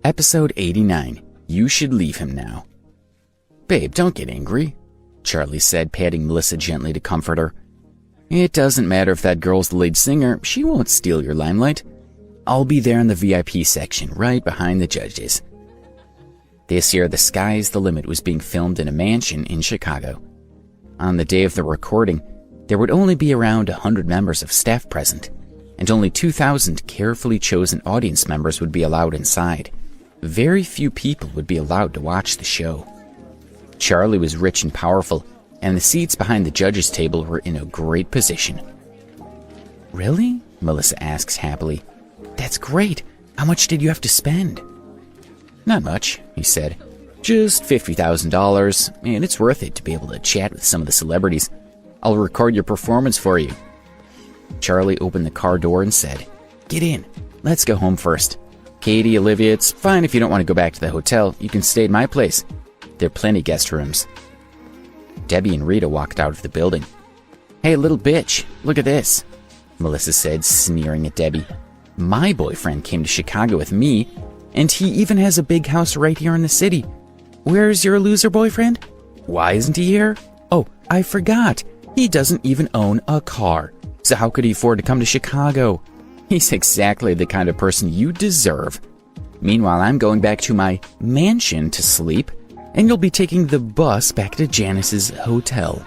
Episode 89. You should leave him now. Babe, don't get angry, Charlie said, patting Melissa gently to comfort her. It doesn't matter if that girl's the lead singer, she won't steal your limelight. I'll be there in the VIP section, right behind the judges. This year, The Sky's the Limit was being filmed in a mansion in Chicago. On the day of the recording, there would only be around 100 members of staff present, and only 2,000 carefully chosen audience members would be allowed inside. Very few people would be allowed to watch the show. Charlie was rich and powerful, and the seats behind the judges' table were in a great position. Really? Melissa asks happily. That's great. How much did you have to spend? Not much, he said. Just $50,000, and it's worth it to be able to chat with some of the celebrities. I'll record your performance for you. Charlie opened the car door and said, Get in. Let's go home first. Katie, Olivia, it's fine if you don't want to go back to the hotel. You can stay at my place. There are plenty guest rooms. Debbie and Rita walked out of the building. Hey, little bitch, look at this, Melissa said, sneering at Debbie. My boyfriend came to Chicago with me, and he even has a big house right here in the city. Where's your loser boyfriend? Why isn't he here? Oh, I forgot. He doesn't even own a car. So how could he afford to come to Chicago? He's exactly the kind of person you deserve. Meanwhile, I'm going back to my mansion to sleep, and you'll be taking the bus back to Janice's hotel.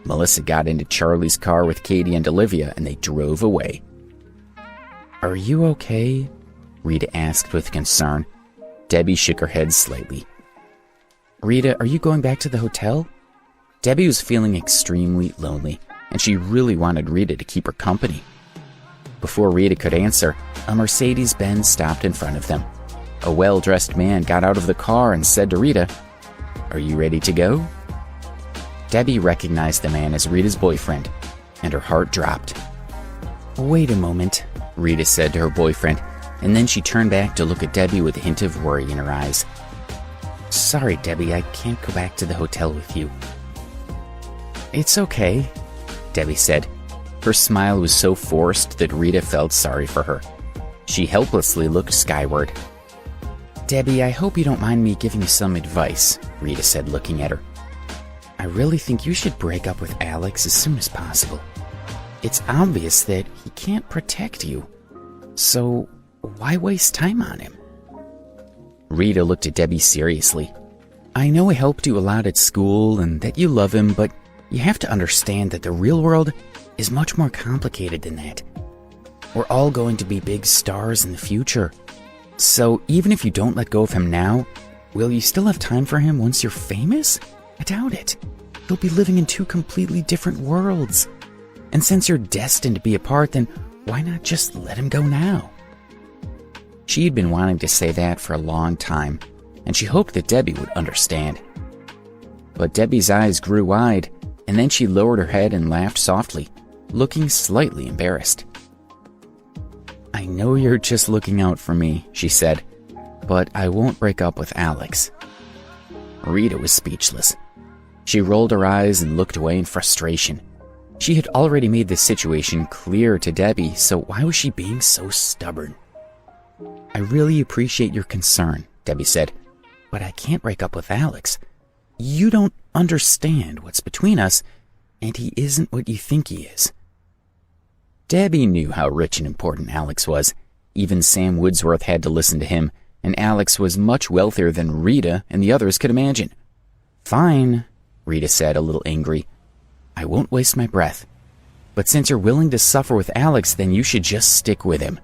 Melissa got into Charlie's car with Katie and Olivia, and they drove away. Are you okay? Rita asked with concern. Debbie shook her head slightly. Rita, are you going back to the hotel? Debbie was feeling extremely lonely, and she really wanted Rita to keep her company. Before Rita could answer, a Mercedes-Benz stopped in front of them. A well-dressed man got out of the car and said to Rita, Are you ready to go? Debbie recognized the man as Rita's boyfriend, and her heart dropped. Wait a moment, Rita said to her boyfriend, and then she turned back to look at Debbie with a hint of worry in her eyes. Sorry, Debbie, I can't go back to the hotel with you. It's okay, Debbie said. Her smile was so forced that Rita felt sorry for her. She helplessly looked skyward. Debbie, I hope you don't mind me giving you some advice, Rita said, looking at her. I really think you should break up with Alex as soon as possible. It's obvious that he can't protect you. So why waste time on him? Rita looked at Debbie seriously. I know he helped you a lot at school and that you love him, but you have to understand that the real world is much more complicated than that. We're all going to be big stars in the future. So even if you don't let go of him now, will you still have time for him once you're famous? I doubt it. You'll be living in two completely different worlds. And since you're destined to be apart, then why not just let him go now? She had been wanting to say that for a long time, and she hoped that Debbie would understand. But Debbie's eyes grew wide, and then she lowered her head and laughed softly, looking slightly embarrassed. I know you're just looking out for me, she said, but I won't break up with Alex. Rita was speechless. She rolled her eyes and looked away in frustration. She had already made the situation clear to Debbie, so why was she being so stubborn? I really appreciate your concern, Debbie said, but I can't break up with Alex. You don't understand what's between us, and he isn't what you think he is. Debbie knew how rich and important Alex was. Even Sam Woodsworth had to listen to him, and Alex was much wealthier than Rita and the others could imagine. Fine, Rita said, a little angry. I won't waste my breath. But since you're willing to suffer with Alex, then you should just stick with him.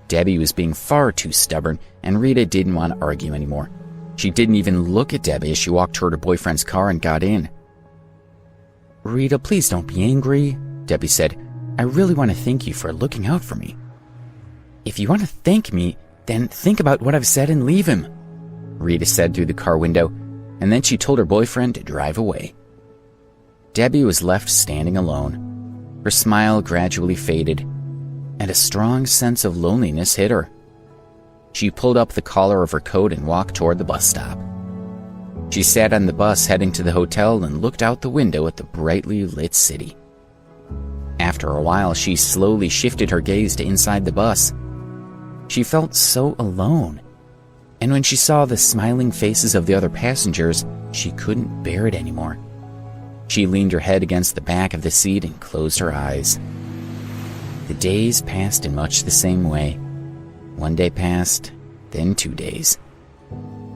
Debbie was being far too stubborn, and Rita didn't want to argue anymore. She didn't even look at Debbie as she walked toward her boyfriend's car and got in. Rita, please don't be angry, Debbie said. I really want to thank you for looking out for me. If you want to thank me, then think about what I've said and leave him, Rita said through the car window, and then she told her boyfriend to drive away. Debbie was left standing alone. Her smile gradually faded, and a strong sense of loneliness hit her. She pulled up the collar of her coat and walked toward the bus stop. She sat on the bus heading to the hotel and looked out the window at the brightly lit city. After a while, she slowly shifted her gaze to inside the bus. She felt so alone. And when she saw the smiling faces of the other passengers, she couldn't bear it anymore. She leaned her head against the back of the seat and closed her eyes. The days passed in much the same way. One day passed, then 2 days.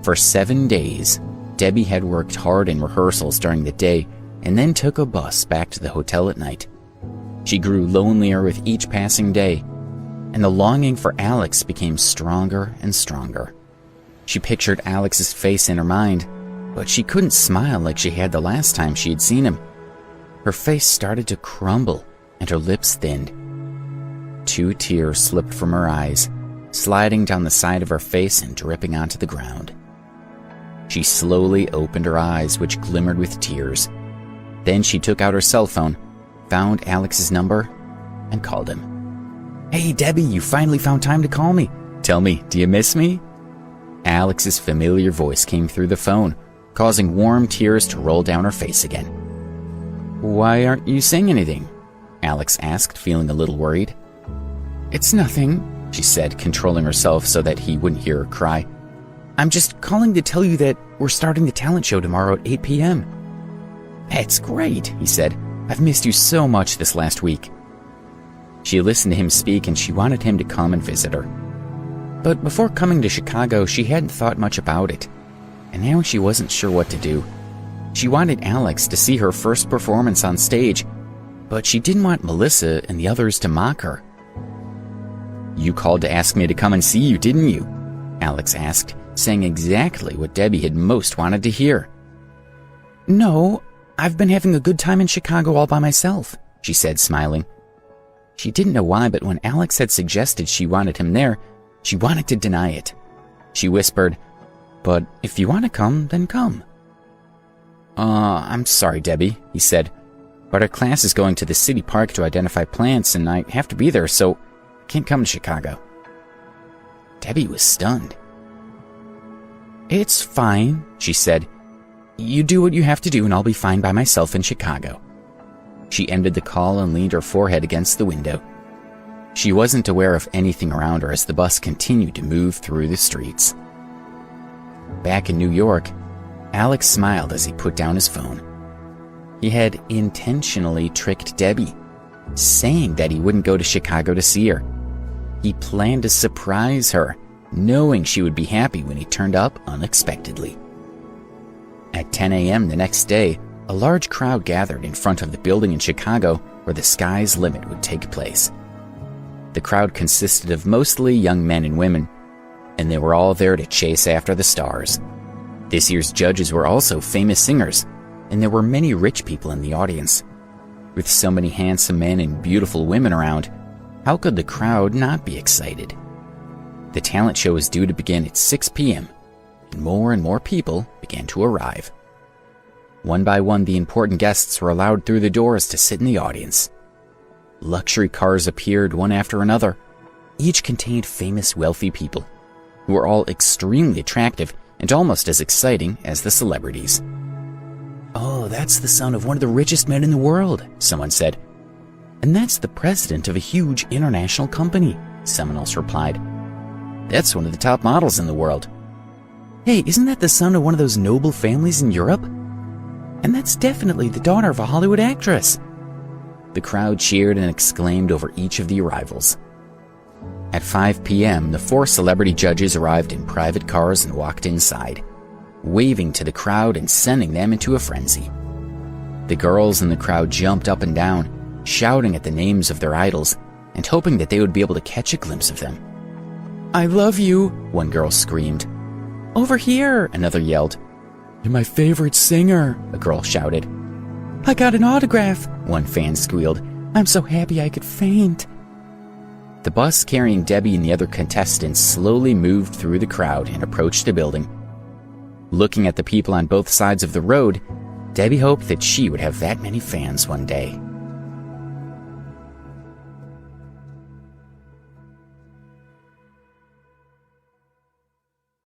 For 7 days, Debbie had worked hard in rehearsals during the day and then took a bus back to the hotel at night. She grew lonelier with each passing day, and the longing for Alex became stronger and stronger. She pictured Alex's face in her mind, but she couldn't smile like she had the last time she had seen him. Her face started to crumble, and her lips thinned. 2 tears slipped from her eyes, sliding down the side of her face and dripping onto the ground. She slowly opened her eyes, which glimmered with tears. Then she took out her cell phone, found Alex's number, and called him. "Hey, Debbie, you finally found time to call me. Tell me, do you miss me?" Alex's familiar voice came through the phone, causing warm tears to roll down her face again. "Why aren't you saying anything?" Alex asked, feeling a little worried. "It's nothing," she said, controlling herself so that he wouldn't hear her cry. "I'm just calling to tell you that we're starting the talent show tomorrow at 8 p.m. "That's great," he said. "I've missed you so much this last week." She listened to him speak and she wanted him to come and visit her. But before coming to Chicago, she hadn't thought much about it, and now she wasn't sure what to do. She wanted Alex to see her first performance on stage, but she didn't want Melissa and the others to mock her. "You called to ask me to come and see you, didn't you?" Alex asked, saying exactly what Debbie had most wanted to hear. "No, I've been having a good time in Chicago all by myself," she said, smiling. She didn't know why, but when Alex had suggested she wanted him there, she wanted to deny it. She whispered, "But if you want to come, then come." I'm sorry, Debbie," he said, "but our class is going to the city park to identify plants, and I have to be there, so I can't come to Chicago." Debbie was stunned. "It's fine," she said. "You do what you have to do, and I'll be fine by myself in Chicago." She ended the call and leaned her forehead against the window. She wasn't aware of anything around her as the bus continued to move through the streets. Back in New York, Alex smiled as he put down his phone. He had intentionally tricked Debbie, saying that he wouldn't go to Chicago to see her. He planned to surprise her, knowing she would be happy when he turned up unexpectedly. At 10 a.m. the next day, a large crowd gathered in front of the building in Chicago where the Sky's Limit would take place. The crowd consisted of mostly young men and women, and they were all there to chase after the stars. This year's judges were also famous singers, and there were many rich people in the audience. With so many handsome men and beautiful women around, how could the crowd not be excited? The talent show was due to begin at 6 p.m., and more people began to arrive. One by one, the important guests were allowed through the doors to sit in the audience. Luxury cars appeared one after another. Each contained famous, wealthy people, who were all extremely attractive and almost as exciting as the celebrities. "Oh, that's the son of one of the richest men in the world," someone said. "And that's the president of a huge international company," someone else replied. "That's one of the top models in the world." "Hey, isn't that the son of one of those noble families in Europe? And that's definitely the daughter of a Hollywood actress." The crowd cheered and exclaimed over each of the arrivals. At 5 p.m., the 4 celebrity judges arrived in private cars and walked inside, waving to the crowd and sending them into a frenzy. The girls in the crowd jumped up and down, shouting at the names of their idols and hoping that they would be able to catch a glimpse of them. "I love you," one girl screamed. "Over here," another yelled. "You're my favorite singer," a girl shouted. "I got an autograph," one fan squealed. "I'm so happy I could faint." The bus carrying Debbie and the other contestants slowly moved through the crowd and approached the building. Looking at the people on both sides of the road, Debbie hoped that she would have that many fans one day.